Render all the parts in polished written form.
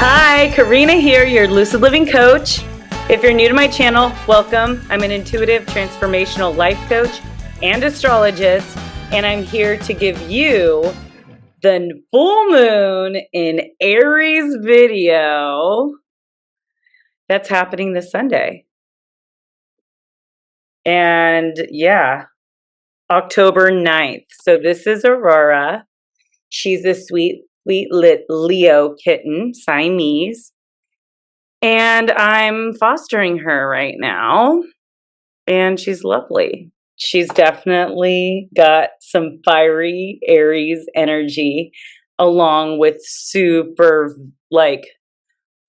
Hi, Karina here, your Lucid Living Coach. If you're new to my channel, welcome. I'm an intuitive, transformational life coach and astrologist, and I'm here to give you the full moon in Aries video that's happening this Sunday. And yeah, October 9th. So this is Aurora. She's a sweet Leo kitten, Siamese. And I'm fostering her right now, and she's lovely. She's definitely got some fiery Aries energy along with super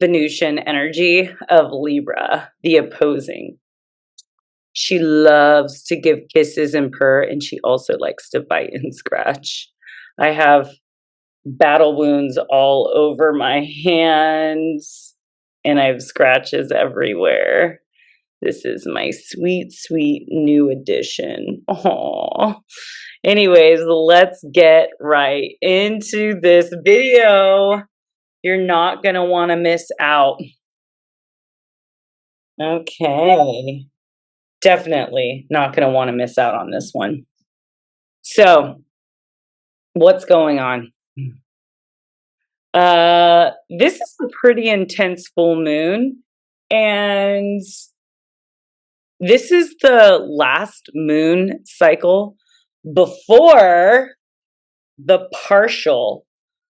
Venusian energy of Libra, the opposing. She loves to give kisses and purr, and she also likes to bite and scratch. I have battle wounds all over my hands, and I have scratches everywhere. This is my sweet, sweet new addition. Aww. Anyways, let's get right into this video. You're not going to want to miss out. Okay. Definitely not going to want to miss out on this one. So, what's going on? This is a pretty intense full moon, and this is the last moon cycle before the partial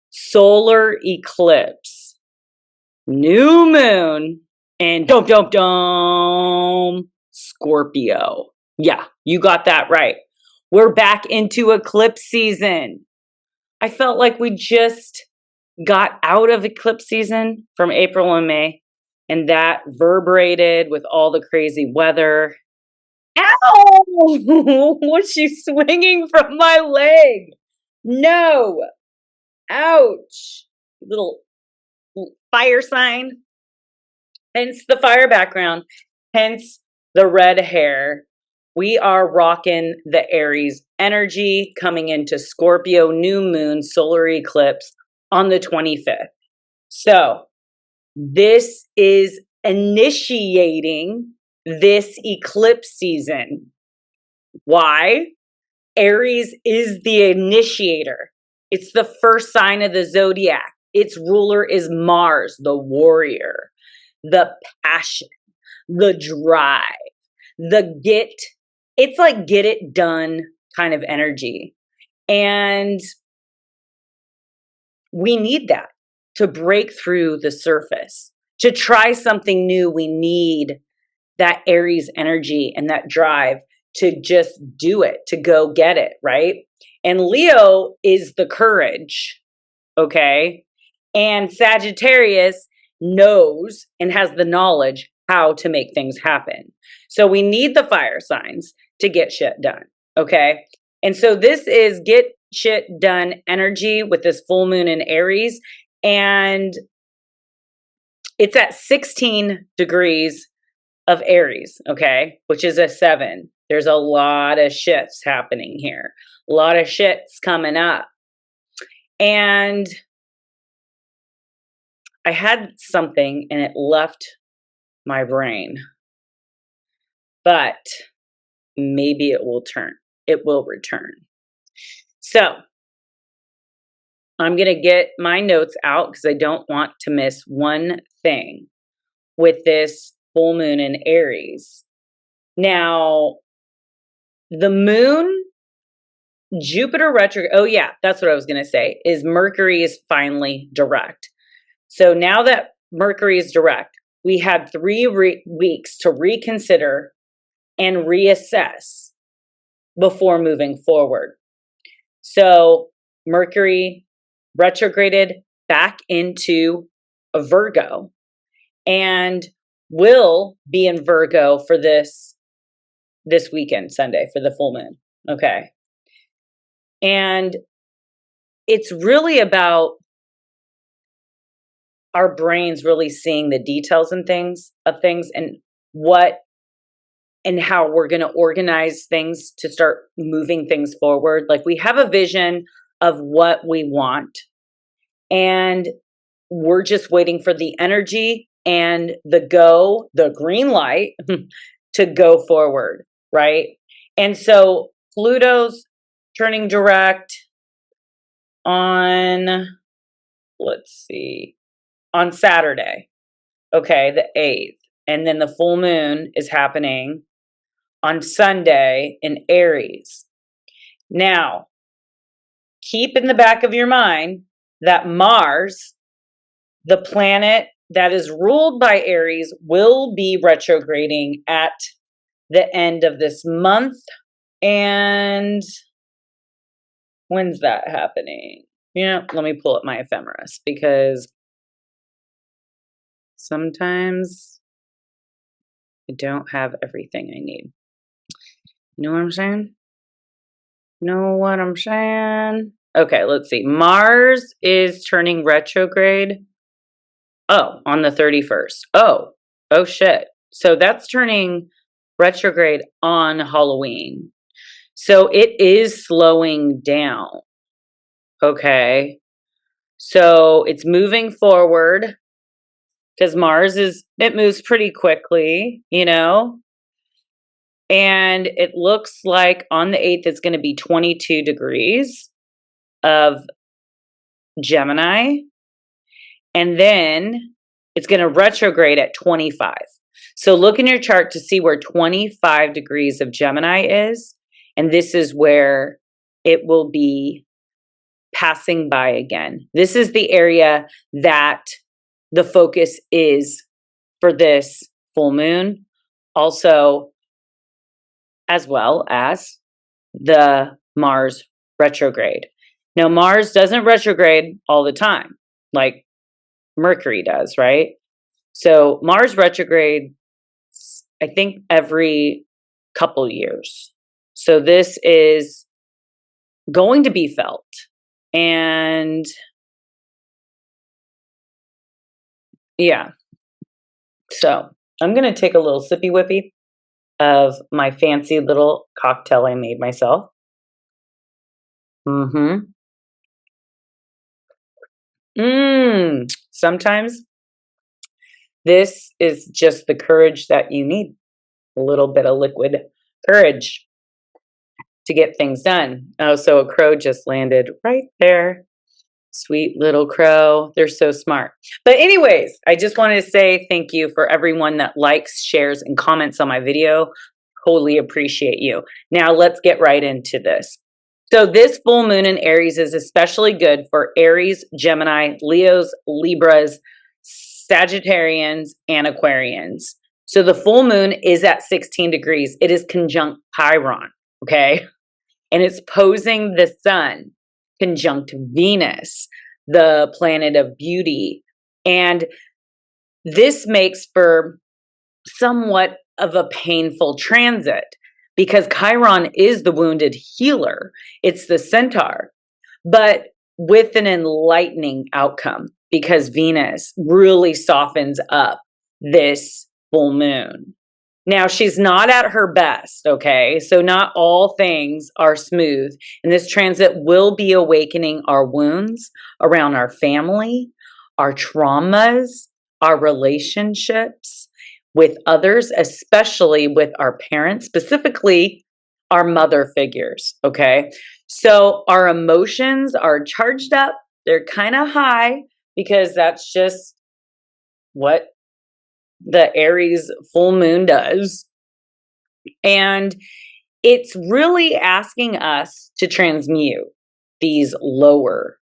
solar eclipse. New moon and Scorpio. Yeah, you got that right. We're back into eclipse season. I felt like we just got out of eclipse season from April and May, and that reverberated with all the crazy weather. Ow! Was she swinging from my leg? No! Ouch! Little fire sign. Hence the fire background. Hence the red hair. We are rocking the Aries energy coming into Scorpio new moon solar eclipse on the 25th. So this is initiating this eclipse season. Why? Aries is the initiator. It's the first sign of the zodiac. Its ruler is Mars, the warrior, the passion, the drive, it's like get it done kind of energy. And we need that to break through the surface. To try something new, we need that Aries energy and that drive to just do it, to go get it, right? And Leo is the courage, okay? And Sagittarius knows and has the knowledge how to make things happen. So we need the fire signs to get shit done, okay? And so this is get shit done energy with this full moon in Aries, and it's at 16 degrees of Aries, okay, which is a 7. There's a lot of shifts happening here. A lot of shit's coming up. And I had something and it left my brain. But maybe it will return. So I'm going to get my notes out because I don't want to miss one thing with this full moon in Aries. Now, the moon, Jupiter retrograde, oh yeah, that's what I was going to say, is Mercury is finally direct. So now that Mercury is direct, we had 3 weeks to reconsider and reassess before moving forward. So Mercury retrograded back into a Virgo and will be in Virgo for this weekend, Sunday, for the full moon. Okay. And it's really about our brains really seeing the details and things and what and how we're going to organize things to start moving things forward. Like we have a vision of what we want, and we're just waiting for the energy and the green light to go forward, right? And so Pluto's turning direct on, let's see, on Saturday, okay, the 8th. And then the full moon is happening on Sunday in Aries. Now, keep in the back of your mind that Mars, the planet that is ruled by Aries, will be retrograding at the end of this month. And when's that happening? Let me pull up my ephemeris, because sometimes I don't have everything I need. You know what I'm saying? Know what I'm saying? Okay, let's see. Mars is turning retrograde. Oh, on the 31st. Oh shit. So that's turning retrograde on Halloween. So it is slowing down. Okay. So it's moving forward because it moves pretty quickly, and it looks like on the 8th, it's going to be 22 degrees of Gemini. And then it's going to retrograde at 25. So look in your chart to see where 25 degrees of Gemini is. And this is where it will be passing by again. This is the area that the focus is for this full moon. Also, as well as the Mars retrograde. Now, Mars doesn't retrograde all the time, like Mercury does, right? So Mars retrogrades, I think, every couple years. So this is going to be felt. And yeah. So I'm going to take a little sippy whippy of my fancy little cocktail I made myself. Sometimes this is just the courage that you need. A little bit of liquid courage to get things done. Oh, so a crow just landed right there. Sweet little crow. They're so smart. But anyways, I just wanted to say thank you for everyone that likes, shares, and comments on my video. Totally appreciate you. Now let's get right into this. So this full moon in Aries is especially good for Aries, Gemini, Leos, Libras, Sagittarians, and Aquarians. So the full moon is at 16 degrees. It is conjunct Chiron, okay? And it's posing the sun conjunct Venus, the planet of beauty. And this makes for somewhat of a painful transit because Chiron is the wounded healer. It's the centaur, but with an enlightening outcome because Venus really softens up this full moon. Now, she's not at her best, okay? So not all things are smooth. And this transit will be awakening our wounds around our family, our traumas, our relationships with others, especially with our parents, specifically our mother figures, okay? So our emotions are charged up. They're kind of high because that's just what the Aries full moon does. And it's really asking us to transmute these lower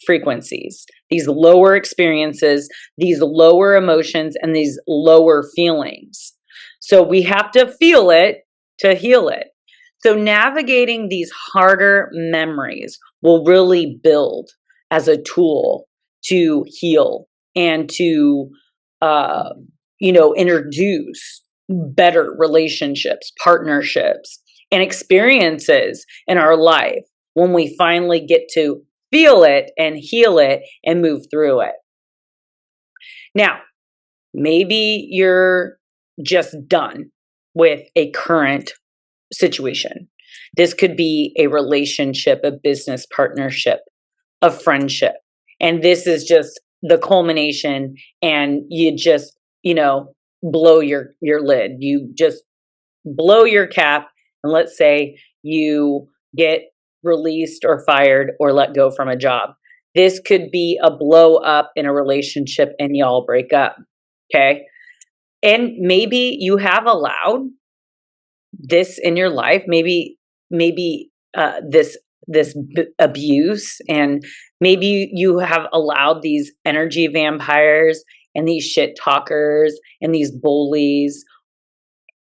frequencies, these lower experiences, these lower emotions, and these lower feelings. So we have to feel it to heal it. So navigating these harder memories will really build as a tool to heal and to introduce better relationships, partnerships, and experiences in our life when we finally get to feel it and heal it and move through it. Now, maybe you're just done with a current situation. This could be a relationship, a business partnership, a friendship. And this is just the culmination and you just, blow your lid. You just blow your cap, and let's say you get released or fired or let go from a job. This could be a blow up in a relationship and y'all break up. Okay. And maybe you have allowed this in your life, maybe this abuse, and maybe you have allowed these energy vampires and these shit talkers and these bullies,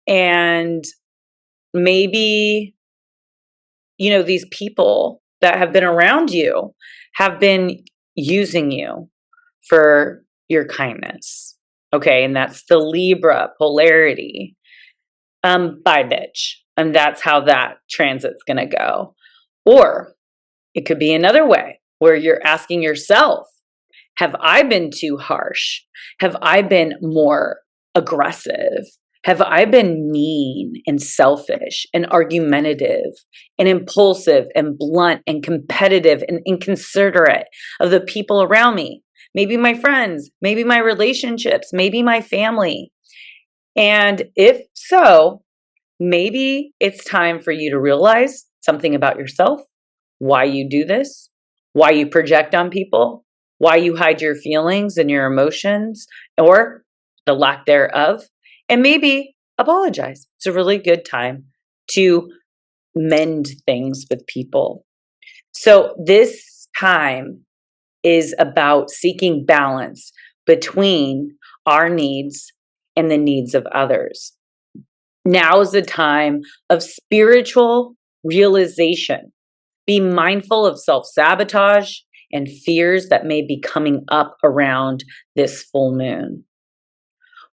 and maybe these people that have been around you have been using you for your kindness. Okay, and that's the Libra polarity. Bye, bitch. And that's how that transit's going to go. Or it could be another way where you're asking yourself, have I been too harsh? Have I been more aggressive? Have I been mean and selfish and argumentative and impulsive and blunt and competitive and inconsiderate of the people around me? Maybe my friends, maybe my relationships, maybe my family. And if so, maybe it's time for you to realize something about yourself, why you do this, why you project on people, why you hide your feelings and your emotions or the lack thereof, and maybe apologize. It's a really good time to mend things with people. So this time is about seeking balance between our needs and the needs of others. Now is the time of spiritual realization. Be mindful of self-sabotage and fears that may be coming up around this full moon.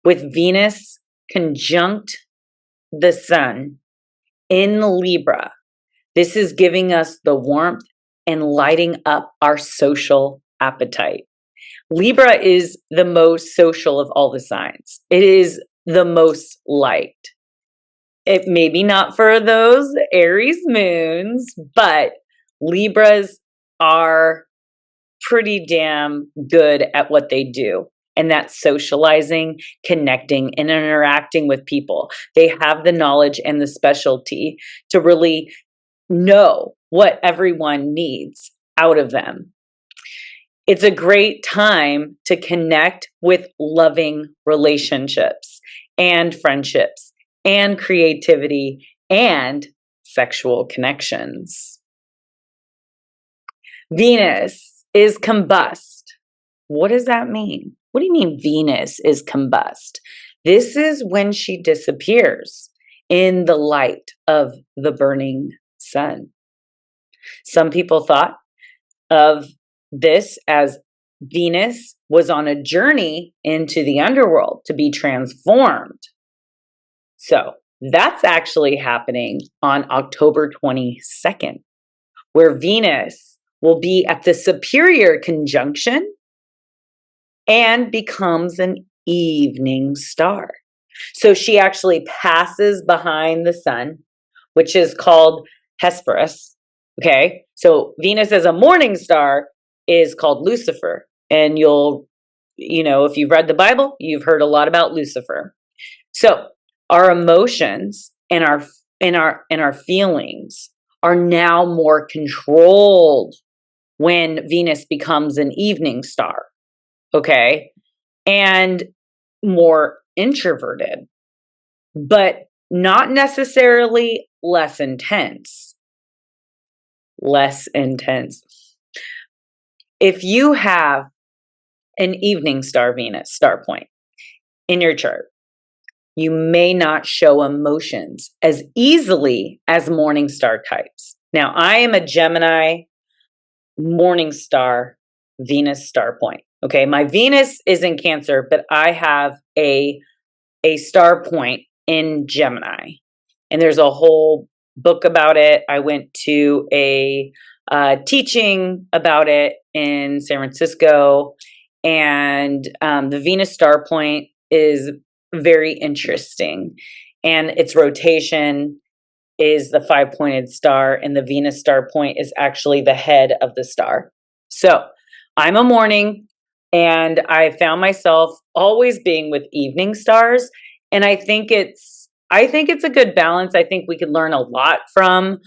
With Venus conjunct the Sun in Libra, this is giving us the warmth and lighting up our social appetite. Libra is the most social of all the signs. It is the most liked. It may be not for those Aries moons, but Libras are pretty damn good at what they do. And that's socializing, connecting, and interacting with people. They have the knowledge and the specialty to really know what everyone needs out of them. It's a great time to connect with loving relationships and friendships and creativity and sexual connections. Venus is combust. What does that mean? What do you mean Venus is combust? This is when she disappears in the light of the burning sun. Some people thought of this as Venus was on a journey into the underworld to be transformed. So that's actually happening on October 22nd, where Venus will be at the superior conjunction and becomes an evening star. So she actually passes behind the sun, which is called Hesperus. Okay, so Venus as a morning star is called Lucifer. And if you've read the Bible, you've heard a lot about Lucifer. So our emotions and our feelings are now more controlled when Venus becomes an evening star. Okay, and more introverted, but not necessarily less intense. Less intense. If you have an evening star Venus star point in your chart, you may not show emotions as easily as morning star types. Now, I am a Gemini morning star Venus star point. Okay, my Venus is in Cancer, but I have a star point in Gemini. And there's a whole book about it. I went to a teaching about it in San Francisco. And the Venus star point is very interesting. And its rotation is the 5-pointed star, and the Venus star point is actually the head of the star. So I'm a morning And I found myself always being with evening stars. And I think it's a good balance. I think we could learn a lot from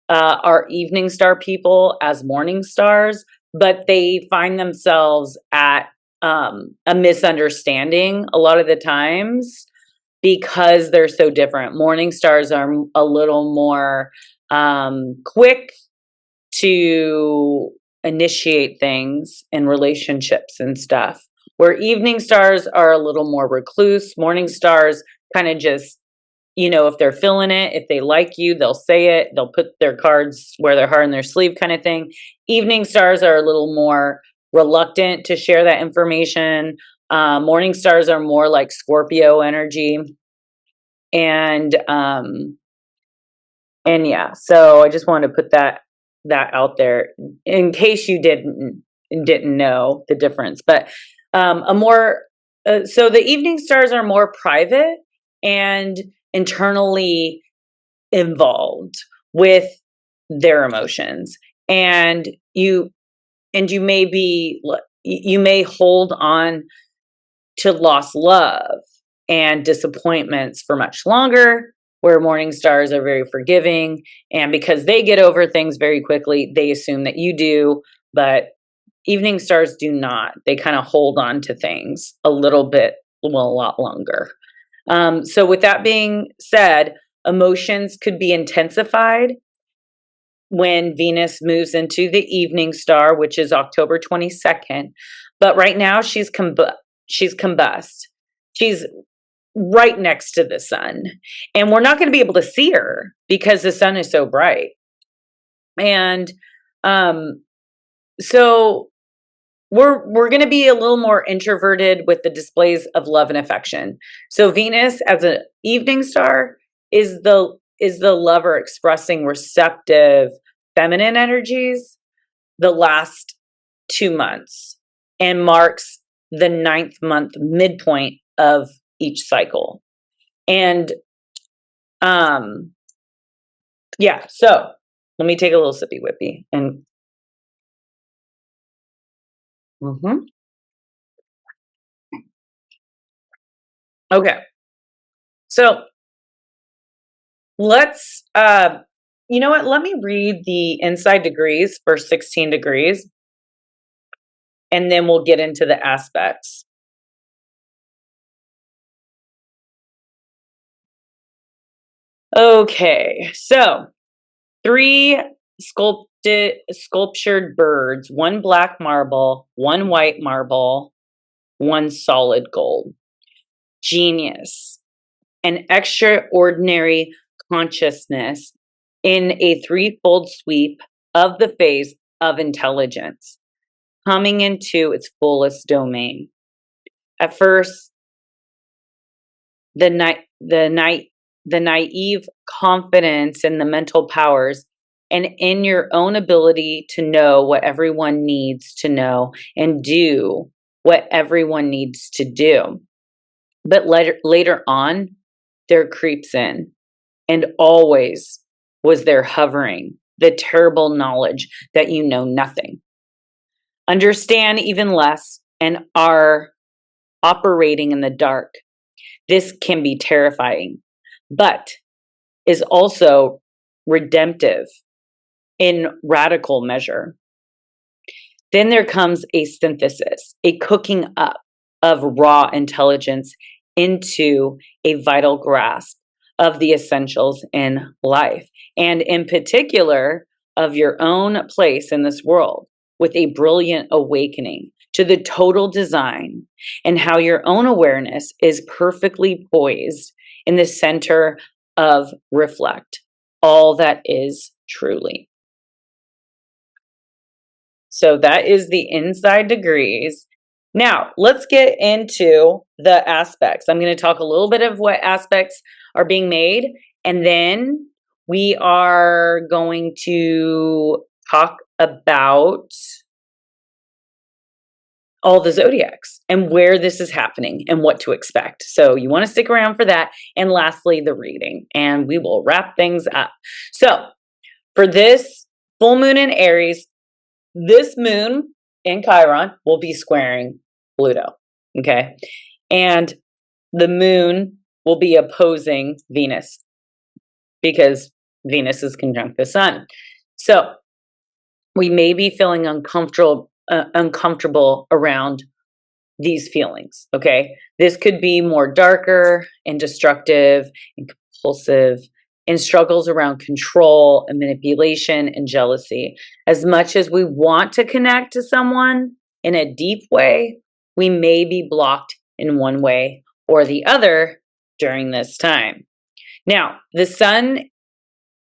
our evening star people as morning stars, but they find themselves at a misunderstanding a lot of the times because they're so different. Morning stars are a little more quick to initiate things in relationships and stuff, where evening stars are a little more recluse. Morning stars kind of just, if they're feeling it, if they like you, they'll say it, they'll put their cards where their heart in their sleeve kind of thing. Evening stars are a little more reluctant to share that information. Morning stars are more like Scorpio energy. And yeah, so I just wanted to put that out there in case you didn't know the difference. But so the evening stars are more private and internally involved with their emotions, and you may hold on to lost love and disappointments for much longer, where morning stars are very forgiving, and because they get over things very quickly, they assume that you do, but evening stars do not. They kind of hold on to things a lot longer. So with that being said, emotions could be intensified when Venus moves into the evening star, which is October 22nd. But right now she's combust. She's right next to the sun, and we're not going to be able to see her because the sun is so bright. And so we're going to be a little more introverted with the displays of love and affection. So Venus as an evening star is the lover expressing receptive feminine energies the last 2 months, and marks the 9th month midpoint of each cycle. And yeah, so let me take a little sippy whippy and okay. So let's you know what? Let me read the inside degrees for 16 degrees, and then we'll get into the aspects. Okay, so 3 sculptured birds, 1 black marble, 1 white marble, 1 solid gold. Genius. An extraordinary consciousness in a threefold sweep of the phase of intelligence, coming into its fullest domain. At first, the naive confidence in the mental powers and in your own ability to know what everyone needs to know and do what everyone needs to do. But later on, there creeps in, and always was there hovering, the terrible knowledge that you know nothing, understand even less, and are operating in the dark. This can be terrifying, but is also redemptive in radical measure. Then there comes a synthesis, a cooking up of raw intelligence into a vital grasp of the essentials in life, and in particular of your own place in this world, with a brilliant awakening to the total design and how your own awareness is perfectly poised in the center of reflect, all that is truly. So that is the inside degrees. Now, let's get into the aspects. I'm going to talk a little bit of what aspects are being made, and then we are going to talk about all the zodiacs and where this is happening and what to expect. So you want to stick around for that. And lastly, the reading, and we will wrap things up. So for this full moon in Aries, this moon in Chiron will be squaring Pluto. Okay. And the moon will be opposing Venus because Venus is conjunct the sun. So we may be feeling uncomfortable around these feelings. Okay. This could be more darker and destructive and compulsive and struggles around control and manipulation and jealousy. As much as we want to connect to someone in a deep way, we may be blocked in one way or the other during this time. Now, the sun,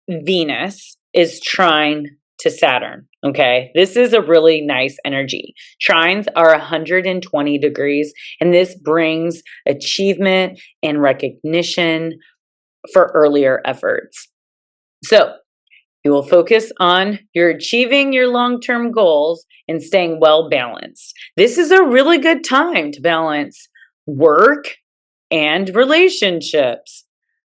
Venus, is trine to Saturn. Okay. This is a really nice energy. Trines are 120 degrees, and this brings achievement and recognition for earlier efforts. So you will focus on your achieving your long-term goals and staying well balanced. This is a really good time to balance work and relationships.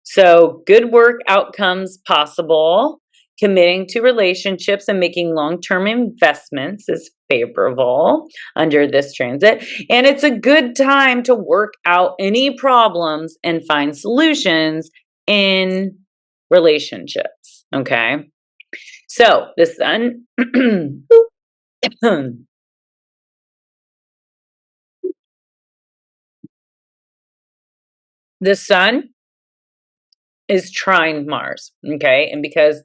So good work outcomes possible. Committing to relationships and making long-term investments is favorable under this transit. And it's a good time to work out any problems and find solutions in relationships. Okay. So the sun, the sun is trine Mars. Okay. And because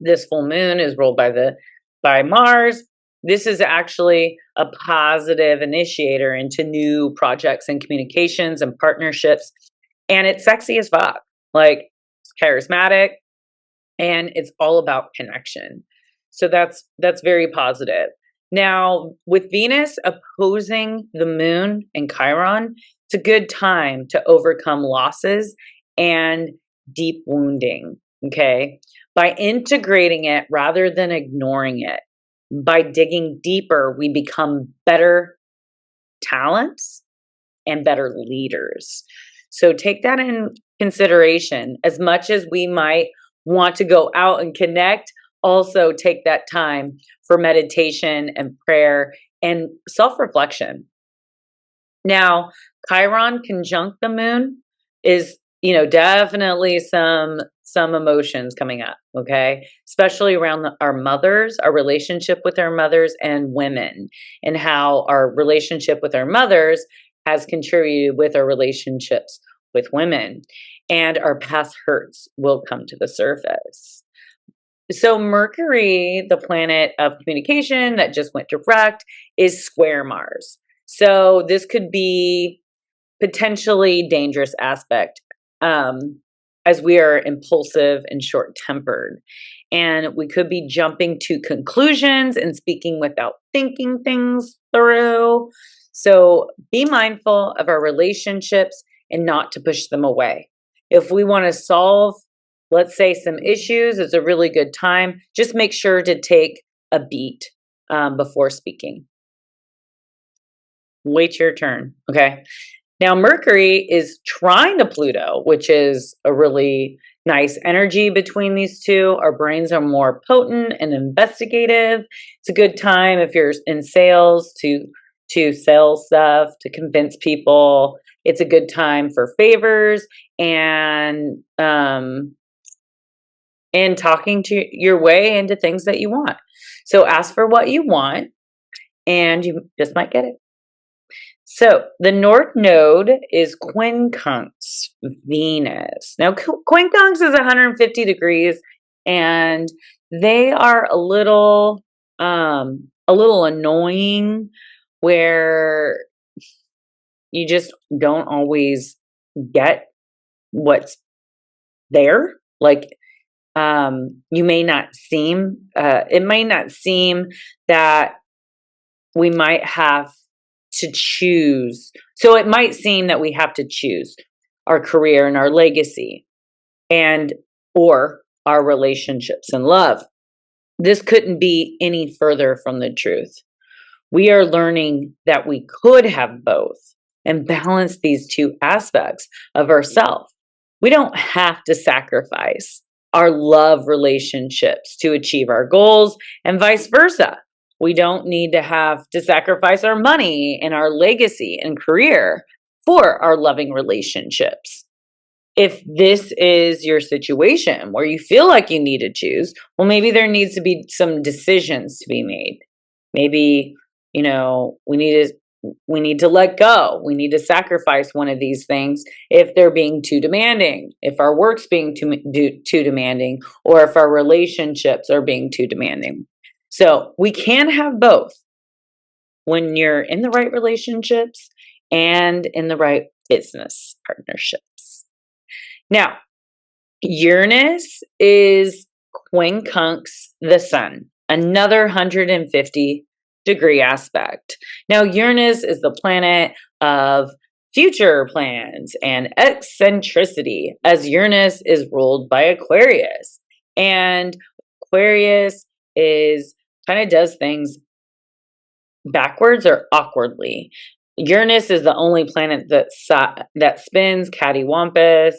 this full moon is ruled by Mars, this is actually a positive initiator into new projects and communications and partnerships. And it's sexy as fuck. Like, it's charismatic and it's all about connection. So that's very positive. Now, with Venus opposing the moon and Chiron, it's a good time to overcome losses and deep wounding. Okay. By integrating it rather than ignoring it, by digging deeper, we become better talents and better leaders. So take that in consideration. As much as we might want to go out and connect, also take that time for meditation and prayer and self-reflection. Now, Chiron conjunct the moon is, definitely some emotions coming up, okay? Especially around our mothers, our relationship with our mothers and women, and how our relationship with our mothers has contributed with our relationships with women. And our past hurts will come to the surface. So Mercury, the planet of communication that just went direct, is square Mars. So this could be potentially dangerous aspect, as we are impulsive and short-tempered. And we could be jumping to conclusions and speaking without thinking things through. So be mindful of our relationships and not to push them away. If we want to solve, let's say, some issues, it's a really good time. Just make sure to take a beat before speaking. Wait your turn, okay? Now, Mercury is trine to Pluto, which is a really nice energy between these two. Our brains are more potent and investigative. It's a good time if you're in sales to sell stuff, to convince people. It's a good time for favors and talking to your way into things that you want. So ask for what you want, and you just might get it. So the North Node is quincunx Venus. Now, quincunx is 150 degrees, and they are a little annoying, where you just don't always get what's there. Like, you may not seem, it may not seem that we might have to choose. So it might seem that we have to choose our career and our legacy or our relationships and love. This couldn't be any further from the truth. We are learning that we could have both and balance these two aspects of ourselves. We don't have to sacrifice our love relationships to achieve our goals, and vice versa. We don't need to have to sacrifice our money and our legacy and career for our loving relationships. If this is your situation where you feel like you need to choose, well, maybe there needs to be some decisions to be made. Maybe, we need to let go. We need to sacrifice one of these things if they're being too demanding, if our work's being too demanding, or if our relationships are being too demanding. So we can have both when you're in the right relationships and in the right business partnerships. Now, Uranus is quincunx the sun, another 150-degree aspect. Now, Uranus is the planet of future plans and eccentricity, as Uranus is ruled by Aquarius. And Aquarius does things backwards or awkwardly. Uranus is the only planet that spins cattywampus.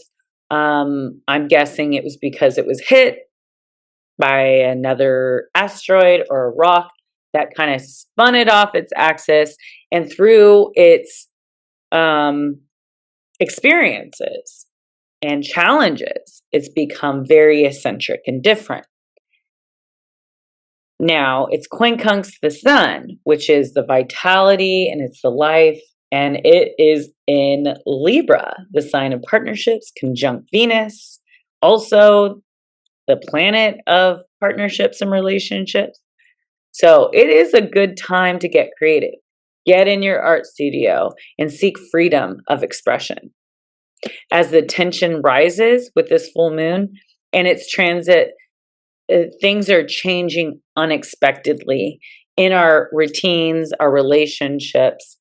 I'm guessing it was because it was hit by another asteroid or a rock that kind of spun it off its axis, and through its experiences and challenges, it's become very eccentric and different. Now, it's quincunx the sun, which is the vitality and it's the life, and it is in Libra, the sign of partnerships, conjunct Venus, also the planet of partnerships and relationships. So it is a good time to get creative. Get in your art studio and seek freedom of expression. As the tension rises with this full moon and its transit, things are changing unexpectedly in our routines, our relationships,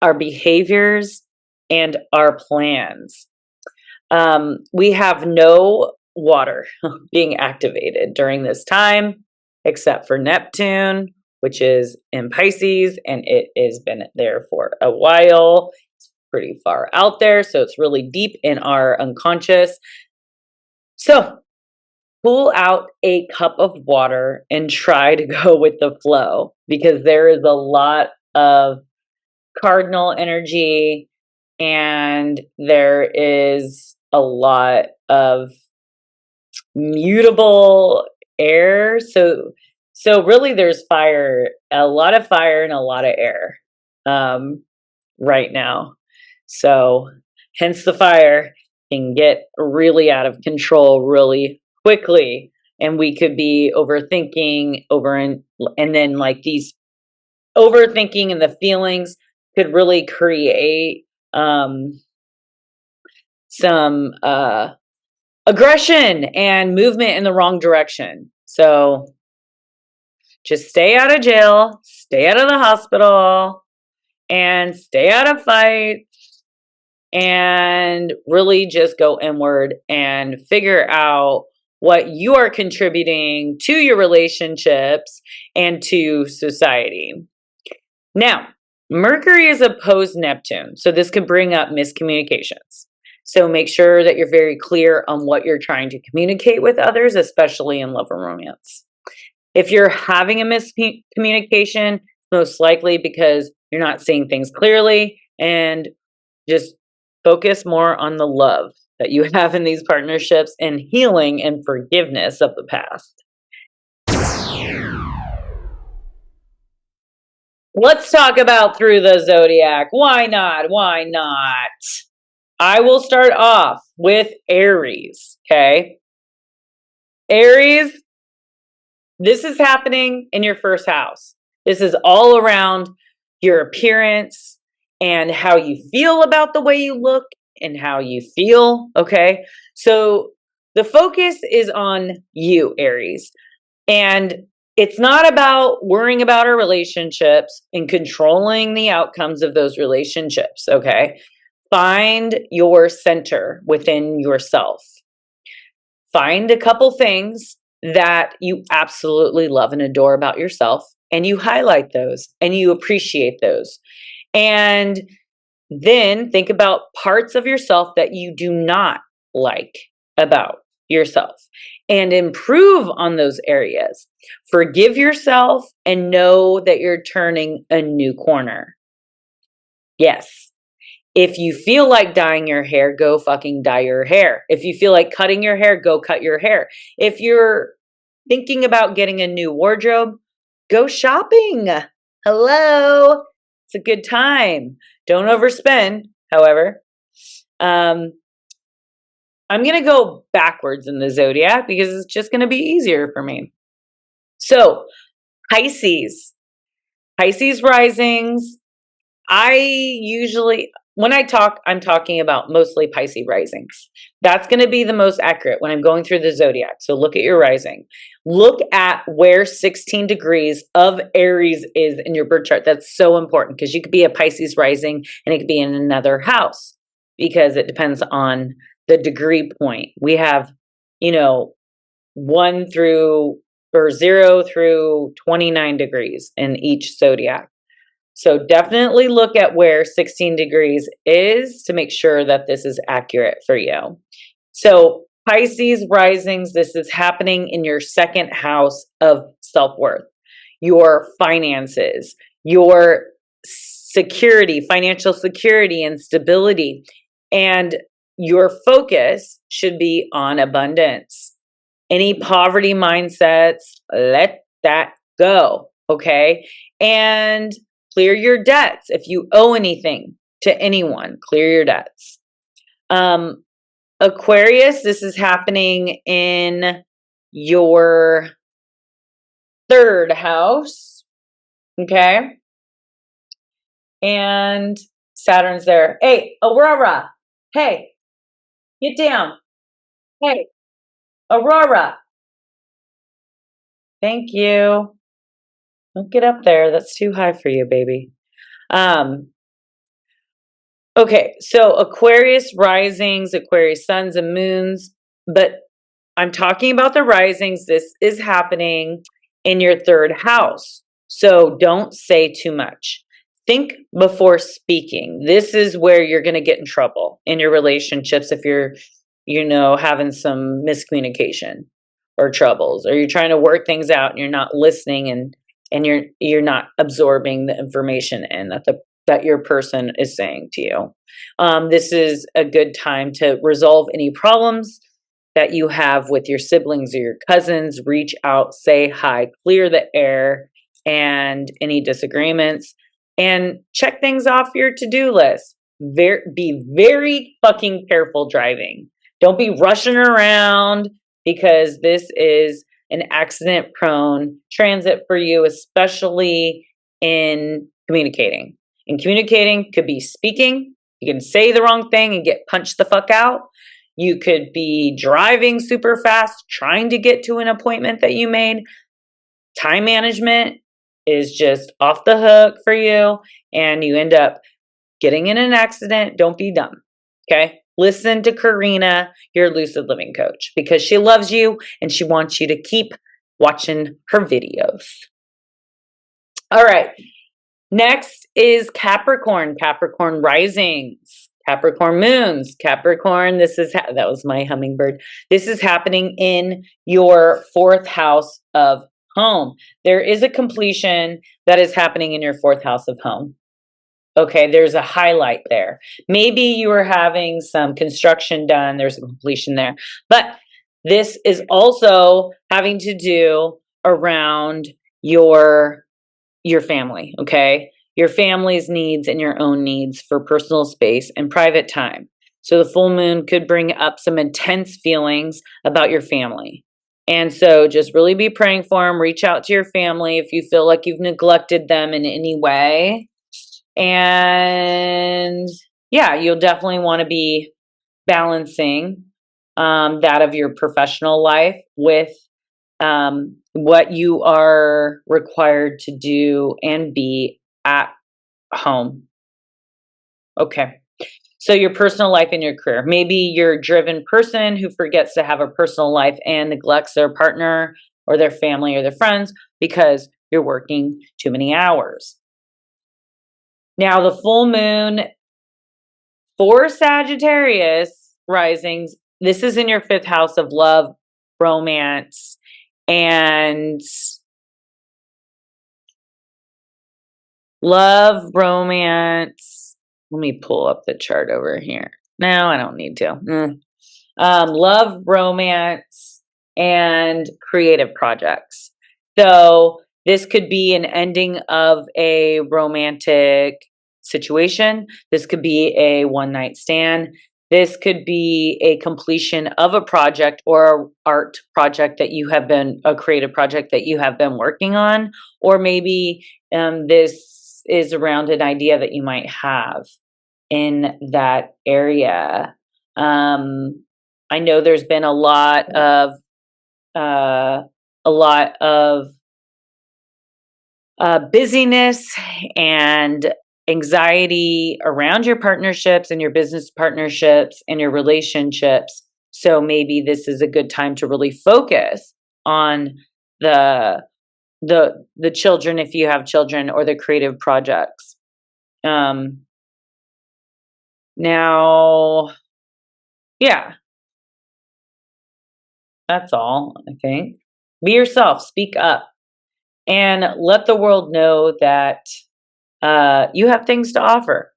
our behaviors, and our plans. We have no water being activated during this time, except for Neptune, which is in Pisces, and it has been there for a while. It's pretty far out there, so it's really deep in our unconscious. So pull out a cup of water and try to go with the flow, because there is a lot of cardinal energy and there is a lot of mutable air. So really there's fire, a lot of fire and a lot of air right now. So hence the fire can get really out of control really quickly, and we could be overthinking and then like these overthinking and the feelings could really create some aggression and movement in the wrong direction. So just stay out of jail, stay out of the hospital, and stay out of fights, and really just go inward and figure out what you are contributing to your relationships and to society. Now, Mercury is opposed Neptune, so this could bring up miscommunications. So make sure that you're very clear on what you're trying to communicate with others, especially in love and romance. If you're having a miscommunication, most likely because you're not seeing things clearly, and just focus more on the love that you have in these partnerships and healing and forgiveness of the past. Let's talk about through the zodiac. Why not? Why not? I will start off with Aries, okay? Aries, this is happening in your first house. This is all around your appearance and how you feel about the way you look and how you feel, okay? So the focus is on you, Aries. And it's not about worrying about our relationships and controlling the outcomes of those relationships, okay? Find your center within yourself. Find a couple things that you absolutely love and adore about yourself, and you highlight those and you appreciate those. And then think about parts of yourself that you do not like about yourself. and improve on those areas. Forgive yourself and know that you're turning a new corner. Yes. If you feel like dyeing your hair, go fucking dye your hair. If you feel like cutting your hair, go cut your hair. If you're thinking about getting a new wardrobe, go shopping. Hello. It's a good time. Don't overspend, however. I'm going to go backwards in the zodiac because it's just going to be easier for me. So, Pisces risings. I usually, when I talk, I'm talking about mostly Pisces risings. That's going to be the most accurate when I'm going through the zodiac. So look at your rising. Look at where 16 degrees of Aries is in your birth chart. That's so important because you could be a Pisces rising and it could be in another house because it depends on the degree point. We have, 0 through 29 degrees in each zodiac. So definitely look at where 16 degrees is to make sure that this is accurate for you. So Pisces risings, this is happening in your second house of self-worth, your finances, your security, financial security and stability. And your focus should be on abundance. Any poverty mindsets, let that go, okay? And clear your debts. If you owe anything to anyone, clear your debts. Aquarius, this is happening in your third house, okay? And Saturn's there. Hey, Aurora. Hey, get down. Hey, Aurora. Thank you. Don't get up there. That's too high for you, baby. Okay, so Aquarius risings, Aquarius suns and moons, but I'm talking about the risings. This is happening in your third house. So don't say too much. Think before speaking. This is where you're going to get in trouble in your relationships if you're, having some miscommunication or troubles, or you're trying to work things out and you're not listening and you're not absorbing the information in that your person is saying to you. This is a good time to resolve any problems that you have with your siblings or your cousins. Reach out, say hi, clear the air and any disagreements, and check things off your to-do list. Be very fucking careful driving. Don't be rushing around because this is an accident-prone transit for you, especially in communicating. And communicating could be speaking. You can say the wrong thing and get punched the fuck out. You could be driving super fast, trying to get to an appointment that you made. Time management is just off the hook for you, and you end up getting in an accident. Don't be dumb, okay? Listen to Karina, your lucid living coach, because she loves you and she wants you to keep watching her videos. All right. Next is Capricorn, Capricorn risings, Capricorn moons, Capricorn. That was my hummingbird. This is happening in your fourth house of home. There is a completion that is happening in your fourth house of home. Okay, there's a highlight there. Maybe you are having some construction done. There's a completion there. But this is also having to do around your family, okay? Your family's needs and your own needs for personal space and private time. So the full moon could bring up some intense feelings about your family. And so just really be praying for them. Reach out to your family if you feel like you've neglected them in any way. And yeah, you'll definitely want to be balancing that of your professional life with what you are required to do and be at home. Okay. So your personal life and your career. Maybe you're a driven person who forgets to have a personal life and neglects their partner or their family or their friends because you're working too many hours. Now, the full moon for Sagittarius risings, this is in your fifth house of love, romance, and love, romance. Let me pull up the chart over here. No, I don't need to. Love, romance, and creative projects. So this could be an ending of a romantic situation. This could be a one-night stand. This could be a completion of a project or an art project that you have been, a creative project that you have been working on. Or maybe this is around an idea that you might have in that area. I know there's been a lot of busyness and anxiety around your partnerships and your business partnerships and your relationships. So maybe this is a good time to really focus on the children, if you have children, or the creative projects. Now, yeah, that's all, I think. Be yourself, speak up, and let the world know that you have things to offer.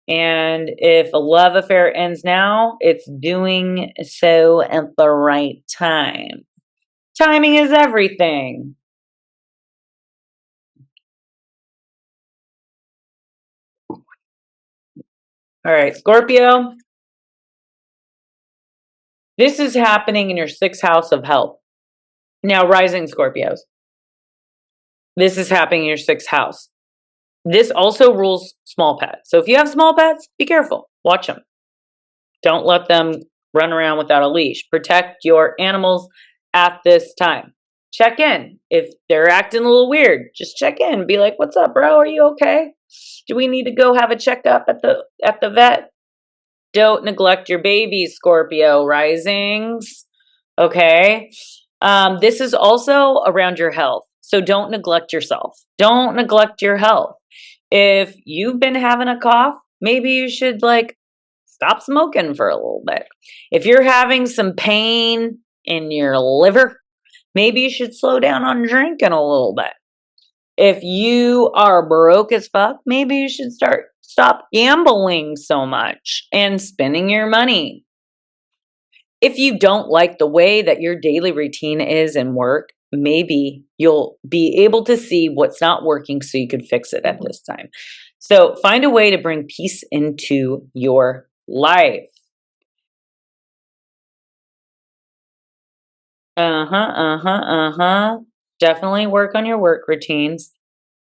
And if a love affair ends now, it's doing so at the right time. Timing is everything. All right, Scorpio. This is happening in your 6th house of health. Now, rising Scorpios. This is happening in your 6th house. This also rules small pets. So if you have small pets, be careful. Watch them. Don't let them run around without a leash. Protect your animals at this time. Check in. If they're acting a little weird, just check in. Be like, "What's up, bro? Are you okay? Do we need to go have a checkup at the vet?" Don't neglect your babies, Scorpio risings. Okay. This is also around your health. So don't neglect yourself. Don't neglect your health. If you've been having a cough, maybe you should stop smoking for a little bit. If you're having some pain in your liver, maybe you should slow down on drinking a little bit. If you are broke as fuck, maybe you should stop gambling so much and spending your money. If you don't like the way that your daily routine is and work, maybe you'll be able to see what's not working so you can fix it at this time. So find a way to bring peace into your life. Definitely work on your work routines.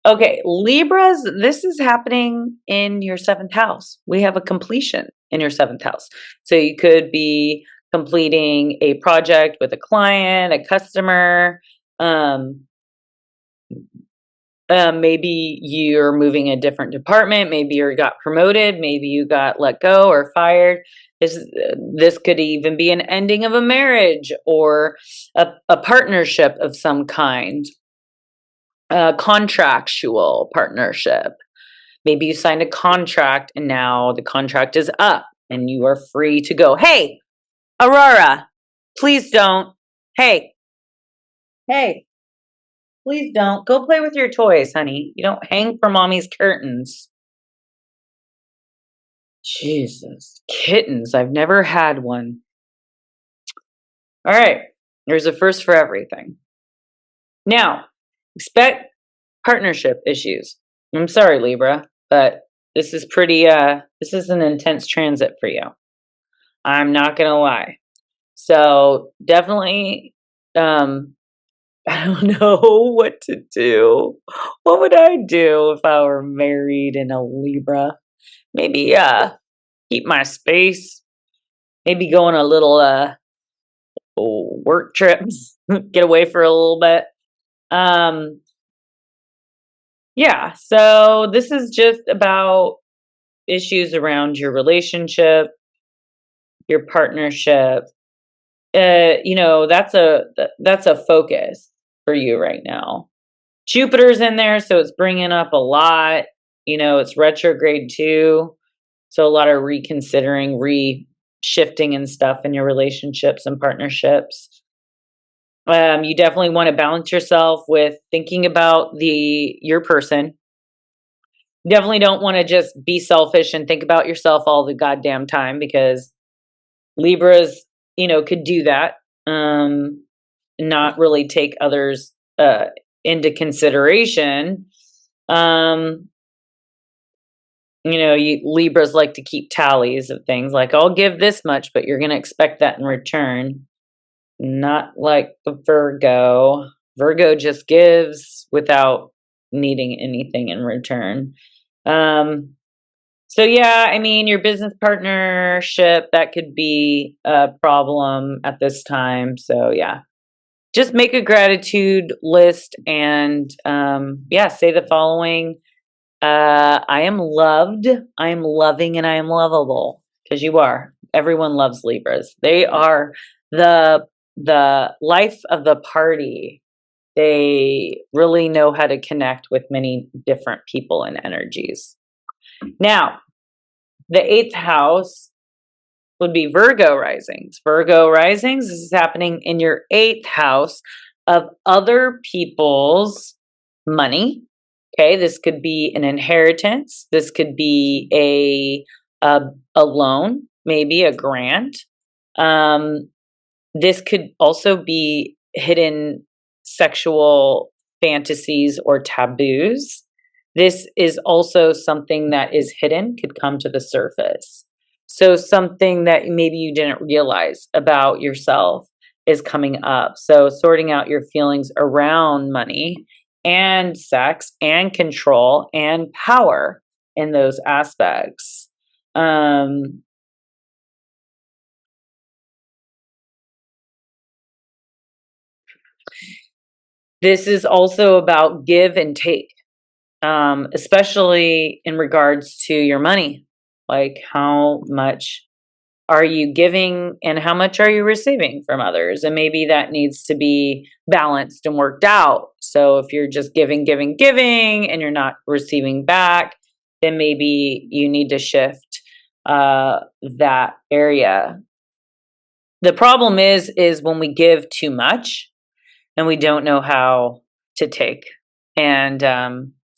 Okay, Libras, this is happening in your 7th house. We have a completion in your 7th house. So you could be completing a project with a client, a customer. Maybe you're moving a different department. Maybe you got promoted. Maybe you got let go or fired. This could even be an ending of a marriage or a partnership of some kind. A contractual partnership. Maybe you signed a contract and now the contract is up and you are free to go. Hey, Aurora, please don't. Hey, please don't. Go play with your toys, honey. You don't hang from mommy's curtains. Jesus, kittens. I've never had one. All right, there's a first for everything. Now, expect partnership issues. I'm sorry, Libra, but this is this is an intense transit for you. I'm not gonna lie. So definitely, I don't know what to do. What would I do if I were married in a Libra? Maybe keep my space. Maybe go on a little work trip. Get away for a little bit. Yeah, so this is just about issues around your relationship, your partnership. That's a focus for you right now. Jupiter's in there, so it's bringing up a lot. It's retrograde too, so a lot of reconsidering, re-shifting and stuff in your relationships and partnerships. You definitely want to balance yourself with thinking about your person. You definitely don't want to just be selfish and think about yourself all the goddamn time, because Libras, could do that. Not really take others into consideration. Libras like to keep tallies of things, like, I'll give this much, but you're going to expect that in return. Not like the Virgo. Virgo just gives without needing anything in return. So yeah, I mean, your business partnership, that could be a problem at this time. So yeah, just make a gratitude list and say the following. I am loved, I am loving, and I am lovable, because you are. Everyone loves Libras. They are the life of the party. They really know how to connect with many different people and energies. Now, the eighth house would be Virgo risings. Virgo risings, this is happening in your eighth house of other people's money. Okay, this could be an inheritance. This could be a loan, maybe a grant. This could also be hidden sexual fantasies or taboos. This is also something that is hidden, could come to the surface. So something that maybe you didn't realize about yourself is coming up. So sorting out your feelings around money and sex and control and power in those aspects. This is also about give and take, especially in regards to your money. Like, how much are you giving and how much are you receiving from others? And maybe that needs to be balanced and worked out. So if you're just giving, giving, giving, and you're not receiving back, then maybe you need to shift that area. The problem is when we give too much and we don't know how to take. And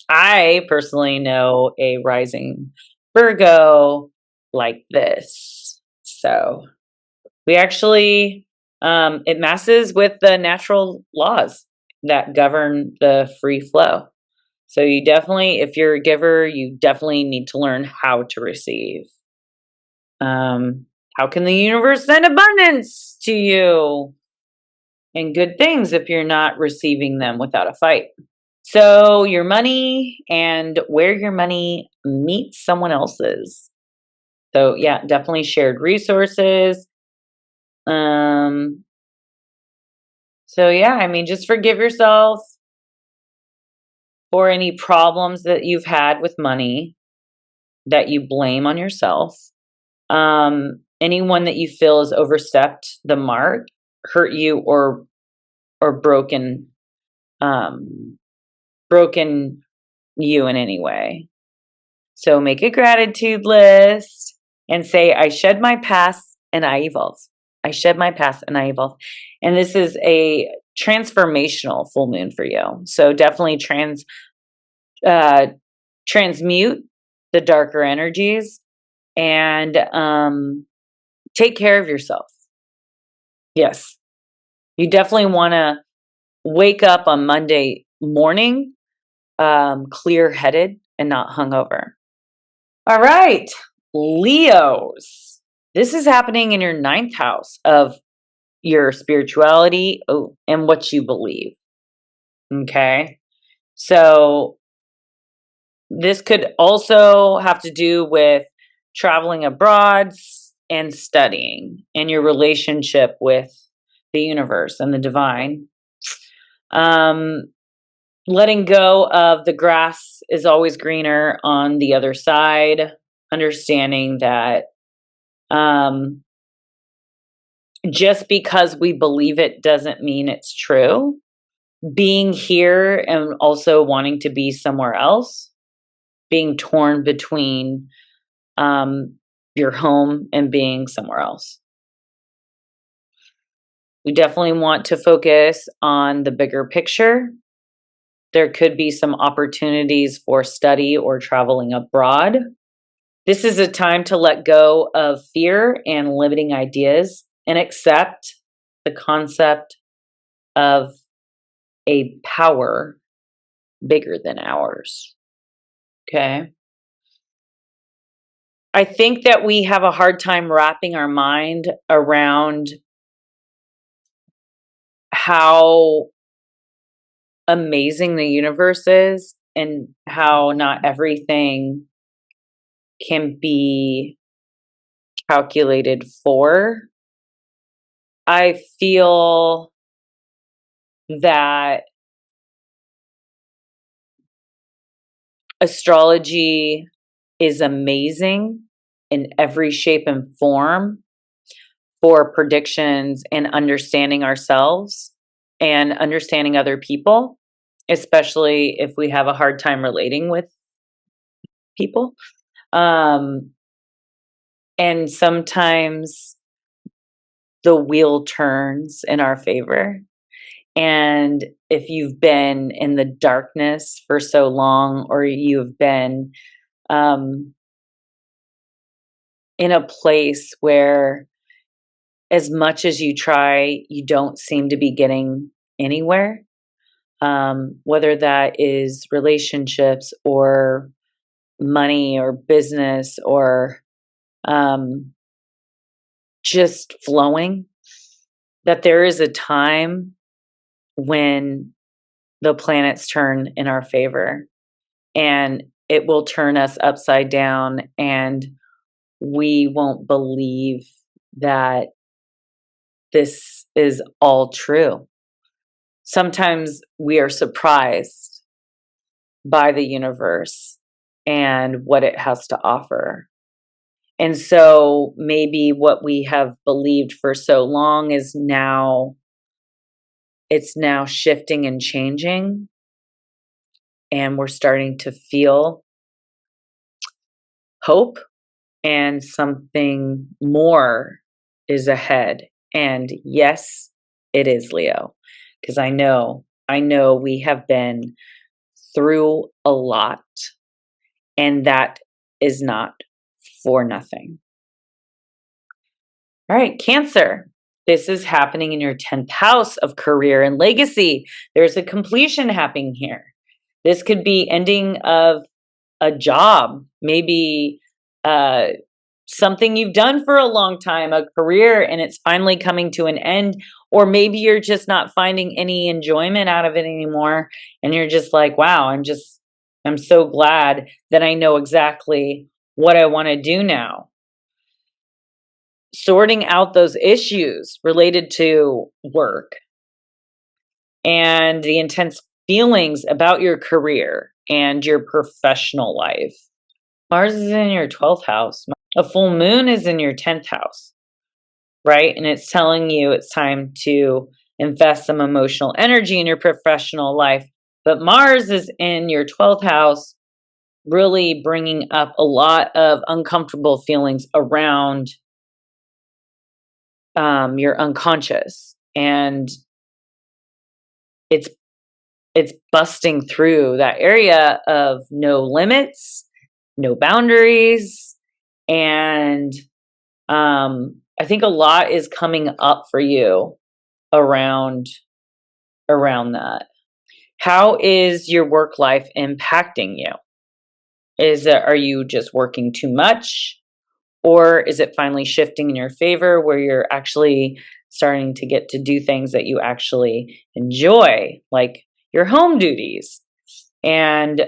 I personally know a rising Virgo like this. So we actually, it messes with the natural laws that govern the free flow. So you definitely, if you're a giver, you definitely need to learn how to receive. How can the universe send abundance to you and good things if you're not receiving them without a fight? So your money and where your money meets someone else's. So yeah, definitely shared resources. So yeah, I mean, just forgive yourself for any problems that you've had with money that you blame on yourself. Anyone that you feel has overstepped the mark, hurt you, or broken broken you in any way. So make a gratitude list and say, I shed my past and I evolve. I shed my past and I evolve. And this is a transformational full moon for you. So definitely transmute the darker energies and take care of yourself. Yes. You definitely want to wake up on Monday morning clear headed and not hungover. All right, Leos. This is happening in your ninth house of your spirituality and what you believe. Okay. So this could also have to do with traveling abroad and studying and your relationship with the universe and the divine. Letting go of the grass is always greener on the other side, understanding that just because we believe it doesn't mean it's true. Being here and also wanting to be somewhere else, being torn between your home and being somewhere else. We definitely want to focus on the bigger picture. There could be some opportunities for study or traveling abroad. This is a time to let go of fear and limiting ideas and accept the concept of a power bigger than ours. Okay. I think that we have a hard time wrapping our mind around how amazing the universe is and how not everything can be calculated for. I feel that astrology is amazing in every shape and form for predictions and understanding ourselves and understanding other people, especially if we have a hard time relating with people. And sometimes the wheel turns in our favor. And if you've been in the darkness for so long, or you've been in a place where as much as you try, you don't seem to be getting anywhere, whether that is relationships or money or business or just flowing, that there is a time when the planets turn in our favor and it will turn us upside down and we won't believe that this is all true. Sometimes we are surprised by the universe and what it has to offer. And so maybe what we have believed for so long is now, it's now shifting and changing. And we're starting to feel hope and something more is ahead. And yes, it is, Leo, because I know we have been through a lot, and that is not for nothing. All right, Cancer. This is happening in your 10th house of career and legacy. There's a completion happening here. This could be ending of a job, maybe something you've done for a long time, a career, and it's finally coming to an end. Or maybe you're just not finding any enjoyment out of it anymore. And you're just like, wow, I'm so glad that I know exactly what I want to do now. Sorting out those issues related to work and the intense feelings about your career and your professional life. Mars is in your 12th house. A full moon is in your 10th house, right? And it's telling you it's time to invest some emotional energy in your professional life. But Mars is in your 12th house, really bringing up a lot of uncomfortable feelings around your unconscious. And it's busting through that area of no limits, no boundaries, and I think a lot is coming up for you around that. How is your work life impacting you? Are you just working too much, or is it finally shifting in your favor where you're actually starting to get to do things that you actually enjoy, like your home duties? And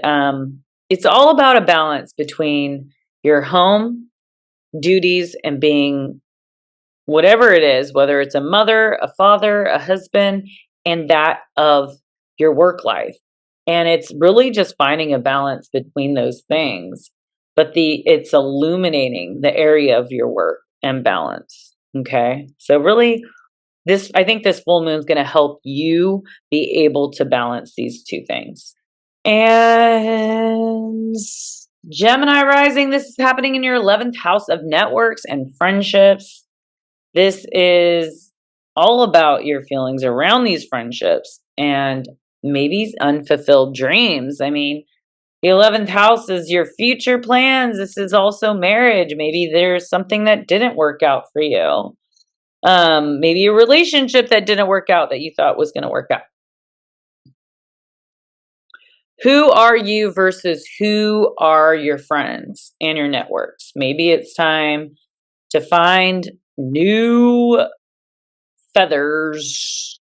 it's all about a balance between your home duties and being whatever it is, whether it's a mother, a father, a husband, and that of your work life. And it's really just finding a balance between those things. But it's illuminating the area of your work and balance. Okay. So really, I think this full moon is going to help you be able to balance these two things. And Gemini rising, this is happening in your 11th house of networks and friendships. This is all about your feelings around these friendships and maybe unfulfilled dreams. I mean, the 11th house is your future plans. This is also marriage. Maybe there's something that didn't work out for you. Maybe a relationship that didn't work out that you thought was going to work out. Who are you versus who are your friends and your networks? Maybe it's time to find new feathers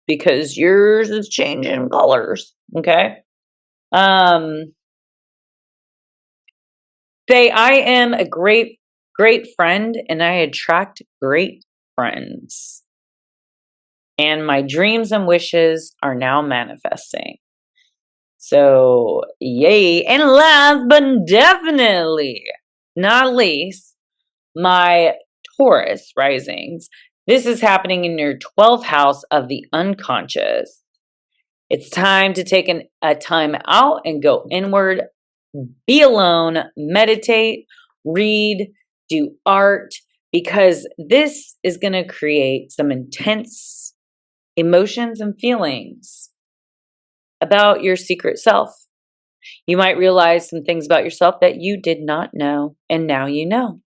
because yours is changing colors. Okay. Say, I am a great friend and I attract great friends. And my dreams and wishes are now manifesting. So, yay. And last but definitely not least, my Taurus risings. This is happening in your 12th house of the unconscious. It's time to take a time out and go inward, be alone, meditate, read, do art, because this is going to create some intense emotions and feelings about your secret self. You might realize some things about yourself that you did not know, and now you know.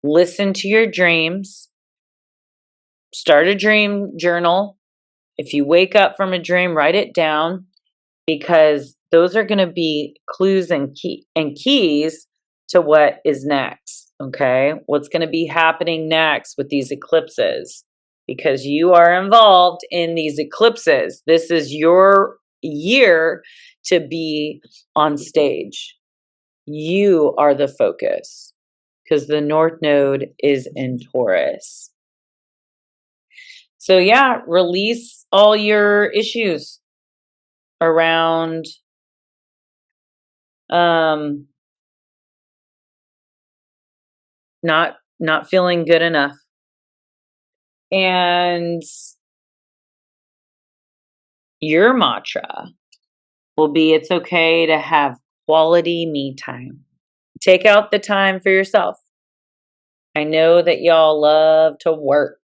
Listen to your dreams. Start a dream journal. If you wake up from a dream, write it down, because those are going to be clues and keys to what is next. Okay, what's going to be happening next with these eclipses, because you are involved in these eclipses. This is your year to be on stage. You are the focus because the North Node is in Taurus. So yeah, release all your issues around not feeling good enough. And your mantra will be, it's okay to have quality me time. Take out the time for yourself. I know that y'all love to work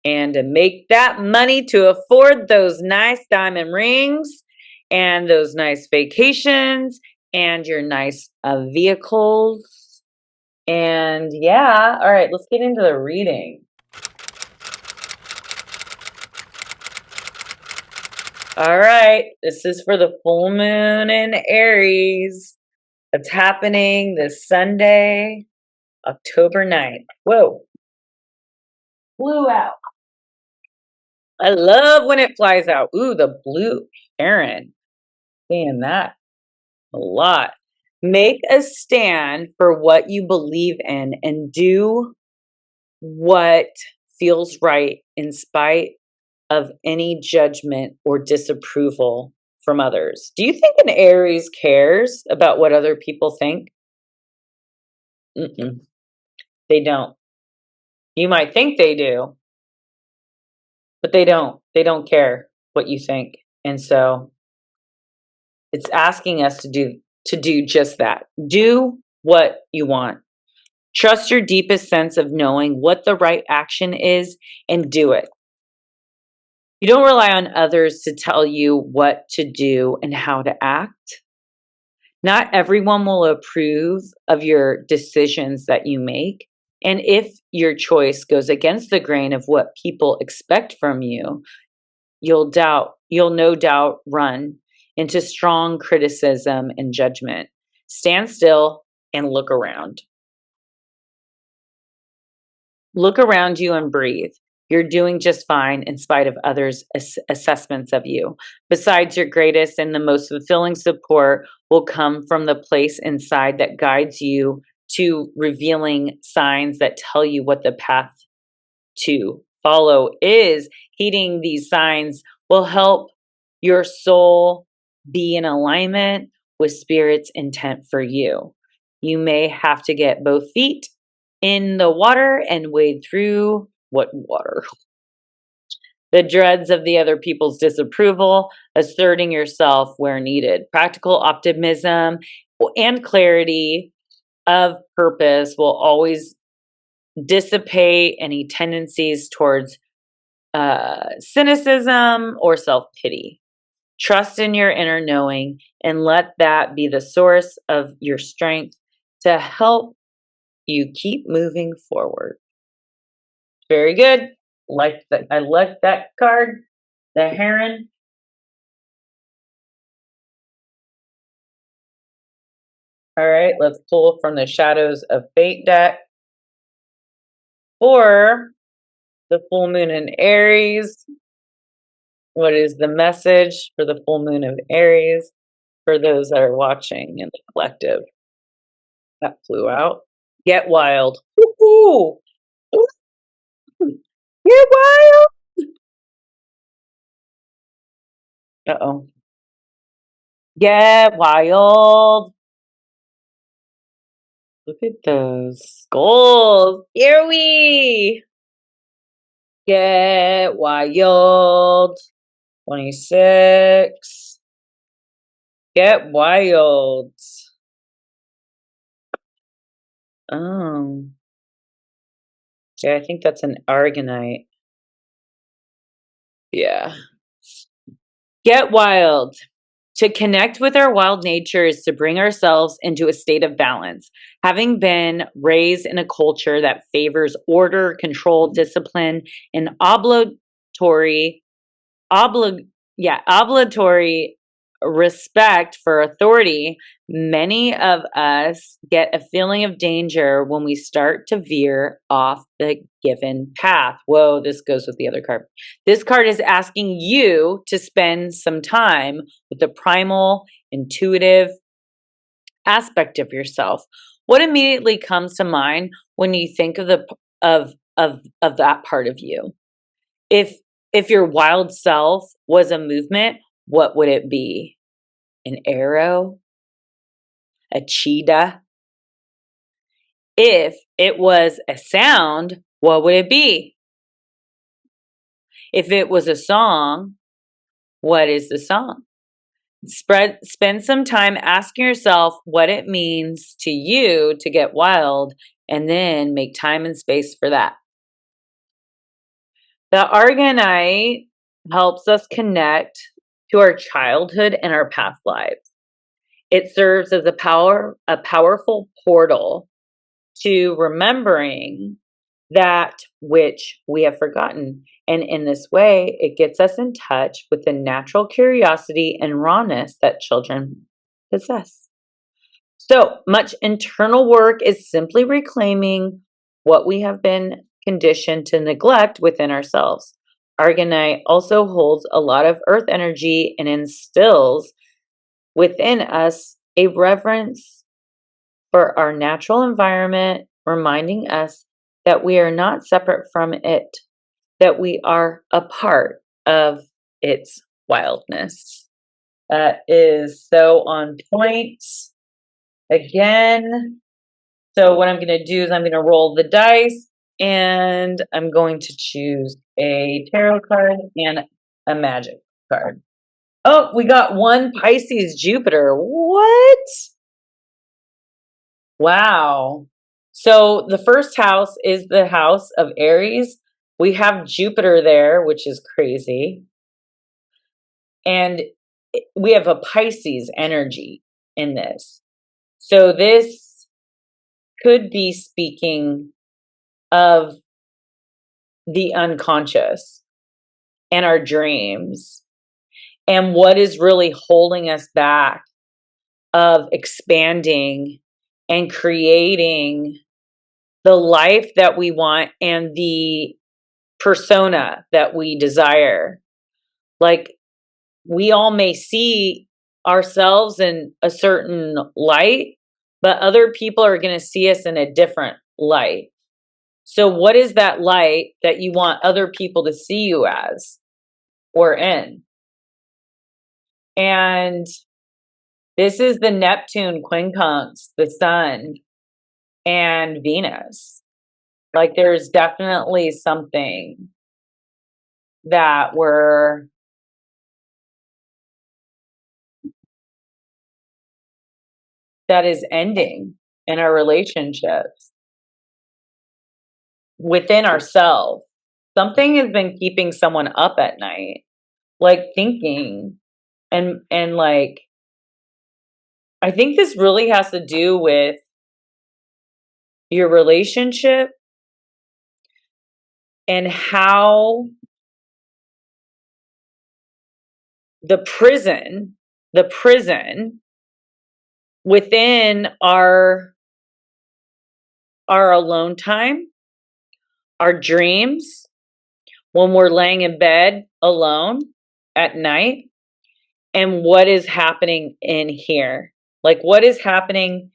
and to make that money to afford those nice diamond rings and those nice vacations and your nice vehicles. And yeah, all right, let's get into the reading. All right, this is for the full moon in Aries. It's happening this Sunday, October 9th. Whoa. Flew out. I love when it flies out. Ooh, the blue heron. Seeing that a lot. Make a stand for what you believe in and do what feels right in spite of any judgment or disapproval from others. Do you think an Aries cares about what other people think? They don't. You might think they do, but they don't. They don't care what you think. And so it's asking us to do just that. Do what you want. Trust your deepest sense of knowing what the right action is and do it. You don't rely on others to tell you what to do and how to act. Not everyone will approve of your decisions that you make. And if your choice goes against the grain of what people expect from you, you'll no doubt run into strong criticism and judgment. Stand still and look around. Look around you and breathe. You're doing just fine in spite of others' assessments of you. Besides, your greatest and the most fulfilling support will come from the place inside that guides you to revealing signs that tell you what the path to follow is. Heeding these signs will help your soul be in alignment with Spirit's intent for you. You may have to get both feet in the water and wade through what water? The dreads of the other people's disapproval, asserting yourself where needed. Practical optimism and clarity of purpose will always dissipate any tendencies towards cynicism or self-pity. Trust in your inner knowing and let that be the source of your strength to help you keep moving forward. Very good. I like that card. The Heron. All right, let's pull from the Shadows of Fate deck for the full moon in Aries. What is the message for the full moon of Aries for those that are watching in the collective? That flew out. Get wild. Woo-hoo! Get wild. Uh-oh. Get wild. Look at those skulls. Here we get wild. 26. Get wild. Oh. Yeah, I think that's an Argonite. Yeah. Get wild. To connect with our wild nature is to bring ourselves into a state of balance. Having been raised in a culture that favors order, control, discipline, and obligatory respect for authority, many of us get a feeling of danger when we start to veer off the given path. Whoa, this goes with the other card. This card is asking you to spend some time with the primal, intuitive aspect of yourself. What immediately comes to mind when you think of that part of you? If your wild self was a movement, what would it be? An arrow? A cheetah? If it was a sound, what would it be? If it was a song, what is the song? Spend some time asking yourself what it means to you to get wild, and then make time and space for that. The Argonite helps us connect to our childhood and our past lives. It serves as a powerful portal to remembering that which we have forgotten. And in this way, it gets us in touch with the natural curiosity and rawness that children possess. So much internal work is simply reclaiming what we have been conditioned to neglect within ourselves. Argonite also holds a lot of earth energy and instills within us a reverence for our natural environment, reminding us that we are not separate from it, that we are a part of its wildness. That is so on point. Again, so what I'm going to do is I'm going to roll the dice, and I'm going to choose a tarot card and a magic card. Oh, we got one Pisces Jupiter. What? Wow. So the first house is the house of Aries. We have Jupiter there, which is crazy. And we have a Pisces energy in this. So this could be speaking of the unconscious and our dreams and what is really holding us back of expanding and creating the life that we want and the persona that we desire. Like, we all may see ourselves in a certain light, but other people are going to see us in a different light. So what is that light that you want other people to see you as or in? And this is the Neptune quincunx, the sun, and Venus. Like, there's definitely something that that is ending in our relationships within ourselves. Something has been keeping someone up at night, like thinking and like, I think this really has to do with your relationship and how the prison within our alone time, our dreams, when we're laying in bed alone at night, and what is happening in here. Like, what is happening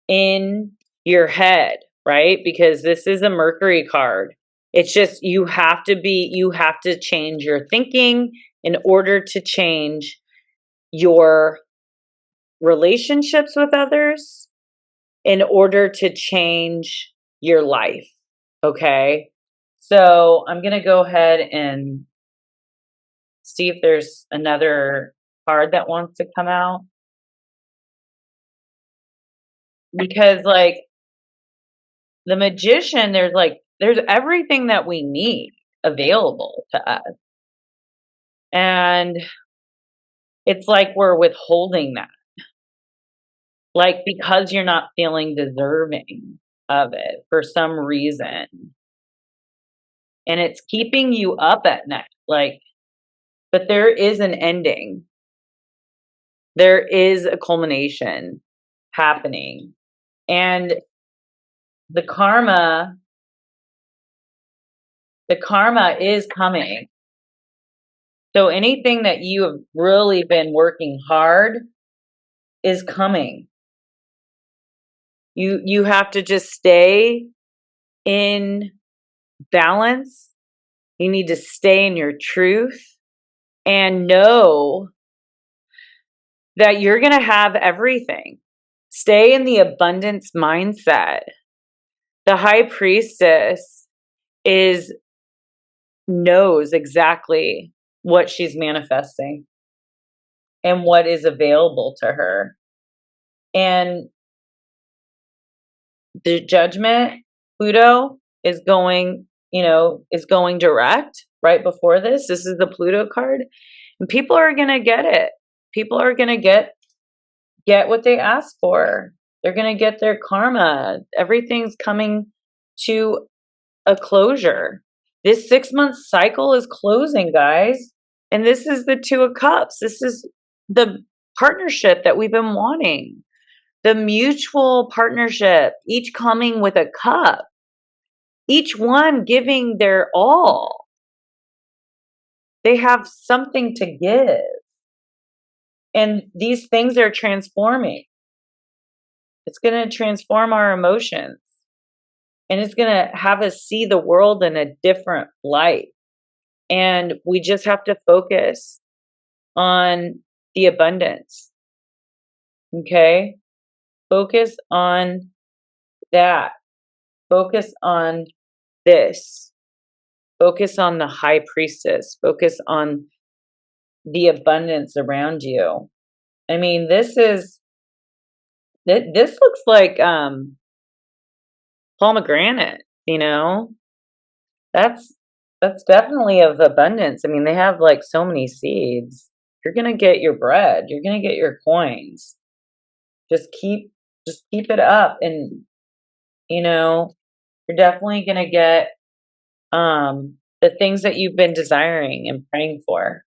in your head, right? Because this is a Mercury card. It's just you have to change your thinking in order to change your relationships with others, in order to change your life. Okay. So I'm going to go ahead and see if there's another card that wants to come out. Because, like, the Magician, there's everything that we need available to us. And it's like we're withholding that. Like, because you're not feeling deserving of it for some reason. And it's keeping you up at night. Like, but there is an ending. There is a culmination happening. And the karma is coming. So anything that you have really been working hard is coming. You have to just stay in balance. You need to stay in your truth and know that you're going to have everything. Stay in the abundance mindset. The High Priestess knows exactly what she's manifesting and what is available to her. And the Judgment, Pluto is going direct right before this. This is the Pluto card. And people are going to get it. People are going to get what they ask for. They're going to get their karma. Everything's coming to a closure. This 6-month cycle is closing, guys. And this is the Two of Cups. This is the partnership that we've been wanting. The mutual partnership, each coming with a cup, each one giving their all. They have something to give. And these things are transforming. It's going to transform our emotions. And it's going to have us see the world in a different light. And we just have to focus on the abundance. Okay? Focus on that. Focus on this. Focus on the High Priestess. Focus on the abundance around you. I mean, this looks like pomegranate, That's definitely of abundance. I mean, they have like so many seeds. You're going to get your bread. You're going to get your coins. Just keep it up, and you're definitely going to get the things that you've been desiring and praying for.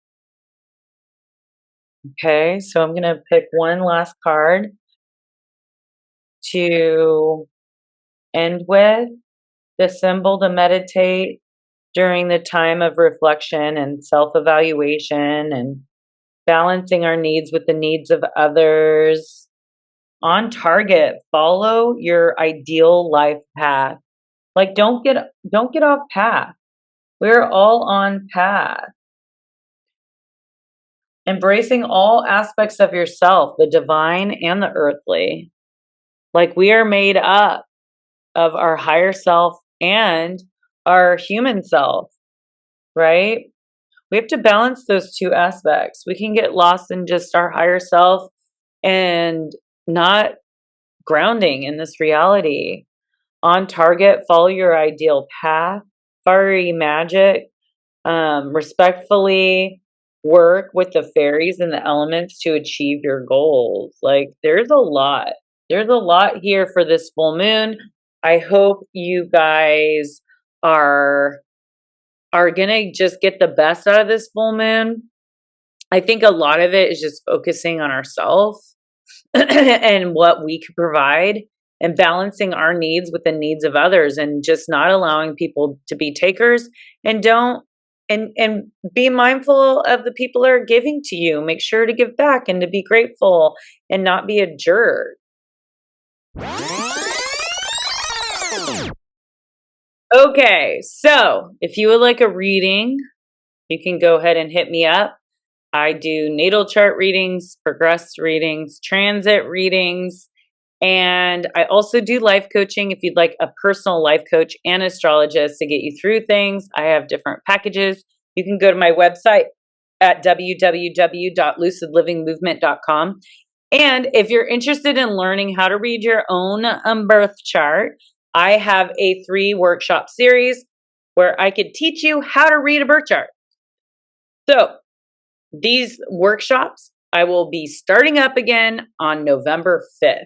Okay, so I'm going to pick one last card to end with, the symbol to meditate during the time of reflection and self-evaluation and balancing our needs with the needs of others. On target, follow your ideal life path. Like, don't get off path. We're all on path. Embracing all aspects of yourself, the divine and the earthly. Like, we are made up of our higher self and our human self, right? We have to balance those two aspects. We can get lost in just our higher self and not grounding in this reality. On target, follow your ideal path. fiery magic. Respectfully work with the fairies and the elements to achieve your goals. Like, there's a lot. There's a lot here for this full moon. I hope you guys are gonna just get the best out of this full moon. I think a lot of it is just focusing on ourselves and what we could provide, and balancing our needs with the needs of others, and just not allowing people to be takers, and don't and be mindful of the people that are giving to you. Make sure to give back and to be grateful and not be a jerk. Okay, so if you would like a reading, you can go ahead and hit me up. I do natal chart readings, progressed readings, transit readings, and I also do life coaching. If you'd like a personal life coach and astrologist to get you through things, I have different packages. You can go to my website at www.lucidlivingmovement.com. And if you're interested in learning how to read your own birth chart, I have a 3-workshop series where I could teach you how to read a birth chart. So these workshops, I will be starting up again on November 5th,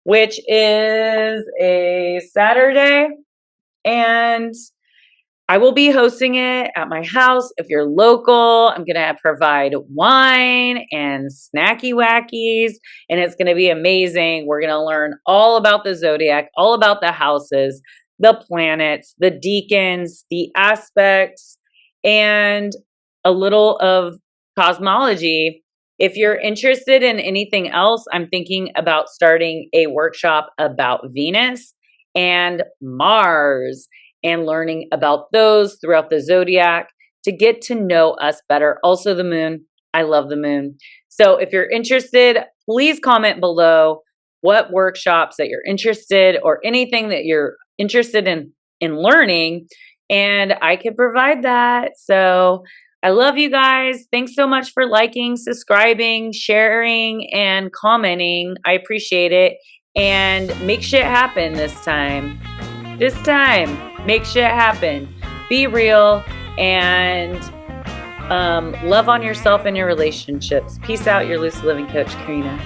which is a Saturday, and I will be hosting it at my house. If you're local, I'm going to provide wine and snacky wackies, and it's going to be amazing. We're going to learn all about the zodiac, all about the houses, the planets, the decans, the aspects, and a little of cosmology. If you're interested in anything else, I'm thinking about starting a workshop about Venus and Mars and learning about those throughout the zodiac to get to know us better. Also the moon. I love the moon. So if you're interested, please comment below what workshops that you're interested, or anything that you're interested in learning, and I can provide that. So I love you guys. Thanks so much for liking, subscribing, sharing, and commenting. I appreciate it. And make shit happen this time. Make shit happen. Be real, and love on yourself and your relationships. Peace out, your Lucid Living Coach, Karina.